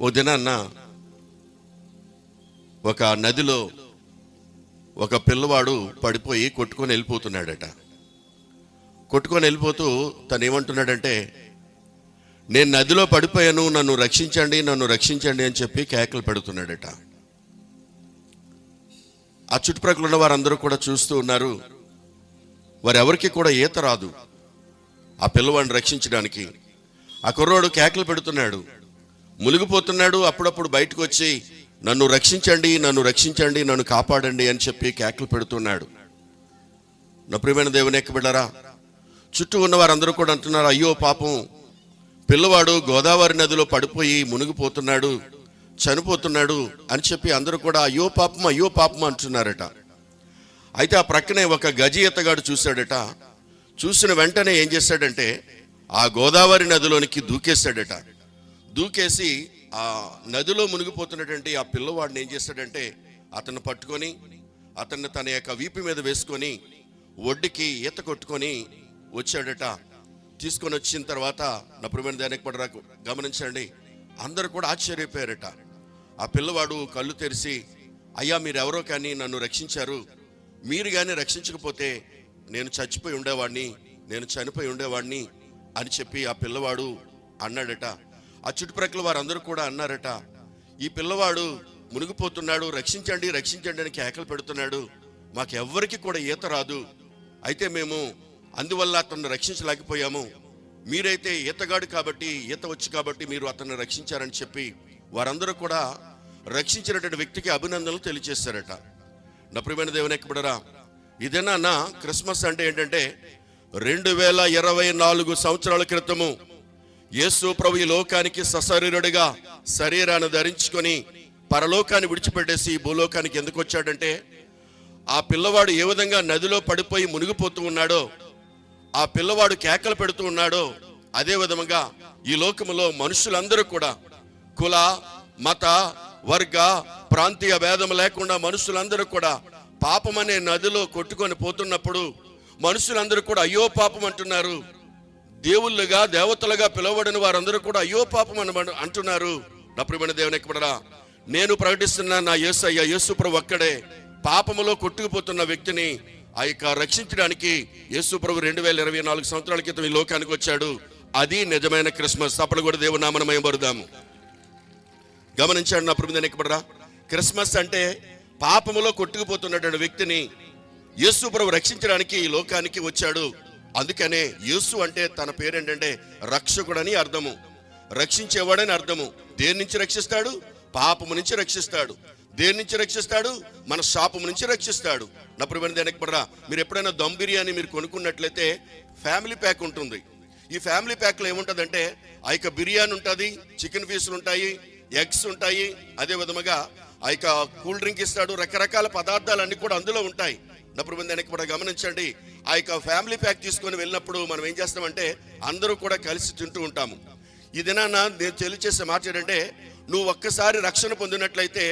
ఓ దినాన్న ఒక నదిలో ఒక పిల్లవాడు పడిపోయి కొట్టుకొని వెళ్ళిపోతున్నాడట. కొట్టుకొని వెళ్ళిపోతూ తను ఏమంటున్నాడంటే, నేను నదిలో పడిపోయాను, నన్ను రక్షించండి, నన్ను రక్షించండి అని చెప్పి కేకలు పెడుతున్నాడట. ఆ చుట్టుప్రక్కల ఉన్న వారందరూ కూడా చూస్తూ ఉన్నారు. వారెవరికి కూడా ఈత రాదు ఆ పిల్లవాడిని రక్షించడానికి. ఆ కుర్రోడు కేకలు పెడుతున్నాడు, మునిగిపోతున్నాడు. అప్పుడప్పుడు బయటకు వచ్చి నన్ను రక్షించండి, నన్ను రక్షించండి, నన్ను కాపాడండి అని చెప్పి కేకలు పెడుతున్నాడు. నా ప్రియమైన దేవుని యొక్క బిడ్డలారా, చుట్టూ ఉన్న వారందరూ కూడా అంటున్నారు, అయ్యో పాపం, పిల్లవాడు గోదావరి నదిలో పడిపోయి మునిగిపోతున్నాడు, చనిపోతున్నాడు అని చెప్పి అందరూ కూడా అయ్యో పాపం, అయ్యో పాపం అంటున్నారట. అయితే ఆ ప్రక్కనే ఒక గజి ఈతగాడు చూశాడట. చూసిన వెంటనే ఏం చేశాడంటే ఆ గోదావరి నదిలోనికి దూకేశాడట. దూకేసి ఆ నదిలో మునిగిపోతున్నటువంటి ఆ పిల్లవాడిని ఏం చేశాడంటే అతన్ని పట్టుకొని అతన్ని తన యొక్క వీపు మీద వేసుకొని ఒడ్డుకి ఈత కొట్టుకొని వచ్చాడట. తీసుకొని వచ్చిన తర్వాత నా ప్రియమైన దానికి పడరా గమనించండి, అందరూ కూడా ఆశ్చర్యపోయారట. ఆ పిల్లవాడు కళ్ళు తెరిచి, అయ్యా మీరెవరో కానీ నన్ను రక్షించారు, మీరు కానీ రక్షించకపోతే నేను చచ్చిపోయి ఉండేవాడిని, నేను చనిపోయి ఉండేవాడిని అని చెప్పి ఆ పిల్లవాడు అన్నాడట. ఆ చుట్టుప్రక్కల వారందరూ కూడా అన్నారట, ఈ పిల్లవాడు మునిగిపోతున్నాడు, రక్షించండి రక్షించండి అని కేకలు పెడుతున్నాడు, మాకెవ్వరికి కూడా ఈత రాదు, అయితే మేము అందువల్ల అతన్ని రక్షించలేకపోయాము, మీరైతే ఈతగాడు కాబట్టి, ఈత వచ్చి కాబట్టి మీరు అతన్ని రక్షించారని చెప్పి వారందరూ కూడా రక్షించినటువంటి వ్యక్తికి అభినందనలు తెలియజేశారట. నా ప్రియమైన దేవుని యొక్క బిడ్డలారా, ఇదేనా క్రిస్మస్ అంటే ఏంటంటే 2024 సంవత్సరాల క్రితము యేసు ప్రభు ఈ లోకానికి సశరీరుడిగా శరీరాన్ని ధరించుకొని పరలోకాన్ని విడిచిపెట్టేసి ఈ భూలోకానికి ఎందుకు వచ్చాడంటే, ఆ పిల్లవాడు ఏ విధంగా నదిలో పడిపోయి మునిగిపోతూ ఉన్నాడో, ఆ పిల్లవాడు కేకలు పెడుతూ ఉన్నాడో, అదే విధంగా ఈ లోకములో మనుషులందరూ కూడా కుల మత వర్గ ప్రాంతీయ భేదం లేకుండా మనుషులందరూ కూడా పాపం అనే నదిలో కొట్టుకొని పోతున్నప్పుడు మనుషులందరూ కూడా అయ్యో పాపం అంటున్నారు. దేవుళ్ళుగా దేవతలుగా పిలువబడిన వారందరూ కూడా అయ్యో పాపం అని అంటున్నారు. నా ప్రియమైన దేవుని యొక్క బిడ్డలారా, నేను ప్రకటిస్తున్నా, నా యేసయ్య యేసు ప్రభు ఒక్కడే పాపములో కొట్టుకుపోతున్న వ్యక్తిని ఆ యొక్క రక్షించడానికి యేసు ప్రభు 2024 సంవత్సరాల క్రితం ఈ లోకానికి వచ్చాడు. అది నిజమైన క్రిస్మస్. అప్పుడు కూడా దేవుని నామమున మహిమపరుద్దాము. గమనించండి నా ప్రియమైన దేవుని యొక్క బిడ్డలారా, క్రిస్మస్ అంటే పాపములో కొట్టుకుపోతున్నటువంటి వ్యక్తిని యేసు ప్రభు రక్షించడానికి ఈ లోకానికి వచ్చాడు. అందుకనే యేసు అంటే తన పేరేంటంటే రక్షకుడని అర్థము, రక్షించేవాడని అర్థము. దేని నుంచి రక్షిస్తాడు? పాపము నుంచి రక్షిస్తాడు. దేని నుంచి రక్షిస్తాడు? మన శాపము నుంచి రక్షిస్తాడు. నా ప్రియమైన దేవునికి బిడ్డలారా, మీరు ఎప్పుడైనా దమ్ బిర్యానీ మీరు కొనుక్కున్నట్లయితే ఫ్యామిలీ ప్యాక్ ఉంటుంది. ఈ ఫ్యామిలీ ప్యాక్లో ఏముంటుందంటే ఆ యొక్క బిర్యానీ ఉంటుంది, చికెన్ పీసులు ఉంటాయి, ఎగ్స్ ఉంటాయి, అదే విధముగా ఆ యొక్క కూల్ డ్రింక్ ఇస్తాడు, రకరకాల పదార్థాలు అన్ని కూడా అందులో ఉంటాయి. నా ప్రియమైన దేవునికి బిడ్డలారా, గమనించండి, ఆ యొక్క ఫ్యామిలీ ప్యాక్ తీసుకొని వెళ్ళినప్పుడు మనం ఏం చేస్తామంటే అందరూ కూడా కలిసి తింటూ ఉంటాము. ఈ దినాన నేను తెలియచేసే మాట ఏంటంటే, నువ్వు ఒక్కసారి రక్షణ పొందినట్లయితే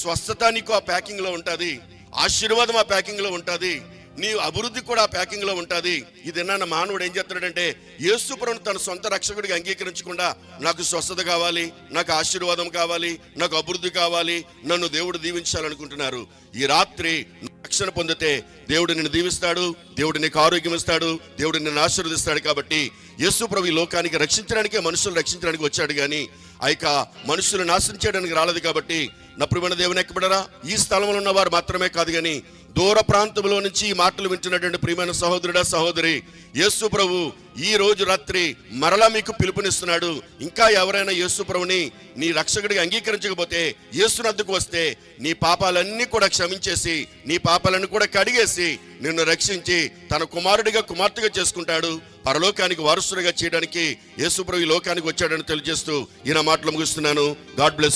స్వస్థత నీకు ఆ ప్యాకింగ్ లో ఉంటుంది, ఆశీర్వాదం ఆ ప్యాకింగ్ లో ఉంటుంది, నీ అభివృద్ధి కూడా ఆ ప్యాకింగ్ లో ఉంటుంది. ఇది నా మానవుడు ఏం చేస్తున్నాడంటే యేసు ప్రభువును తన సొంత రక్షకుడిగా అంగీకరించకుండా నాకు స్వస్థత కావాలి, నాకు ఆశీర్వాదం కావాలి, నాకు అభివృద్ధి కావాలి, నన్ను దేవుడు దీవించాలనుకుంటున్నారు. ఈ రాత్రి రక్షణ పొందితే దేవుడు నిన్ను దీవిస్తాడు, దేవుడు నీకు ఆరోగ్యం ఇస్తాడు, దేవుడు నిన్ను ఆశీర్వదిస్తాడు. కాబట్టి యేసు ప్రభు ఈ లోకానికి రక్షించడానికే, మనుషులు రక్షించడానికి వచ్చాడు కానీ ఆ యొక్క మనుషులు నాశనం చేయడానికి రాలేదు. కాబట్టి నా ప్రియమైన దేవుని యొక్క బిడ్డలారా, ఈ స్థలంలో ఉన్న వారు మాత్రమే కాదు కానీ దూర ప్రాంతంలో నుంచి ఈ మాటలు వింటున్నటువంటి ప్రియమైన సహోదరుడా సహోదరి, యేసు ప్రభు ఈ రోజు రాత్రి మరలా మీకు పిలుపునిస్తున్నాడు. ఇంకా ఎవరైనా యేసు ప్రభుని నీ రక్షకుడిగా అంగీకరించకపోతే యేసునద్దకు వస్తే నీ పాపాలన్నీ కూడా క్షమించేసి, నీ పాపాలను కూడా కడిగేసి నిన్ను రక్షించి తన కుమారుడిగా కుమార్తెగా చేసుకుంటాడు. పరలోకానికి వారసుడిగా చేయడానికి యేసు ప్రభు ఈ లోకానికి వచ్చాడని తెలియజేస్తూ ఈయన మాటలు ముగిస్తున్నాను. God bless.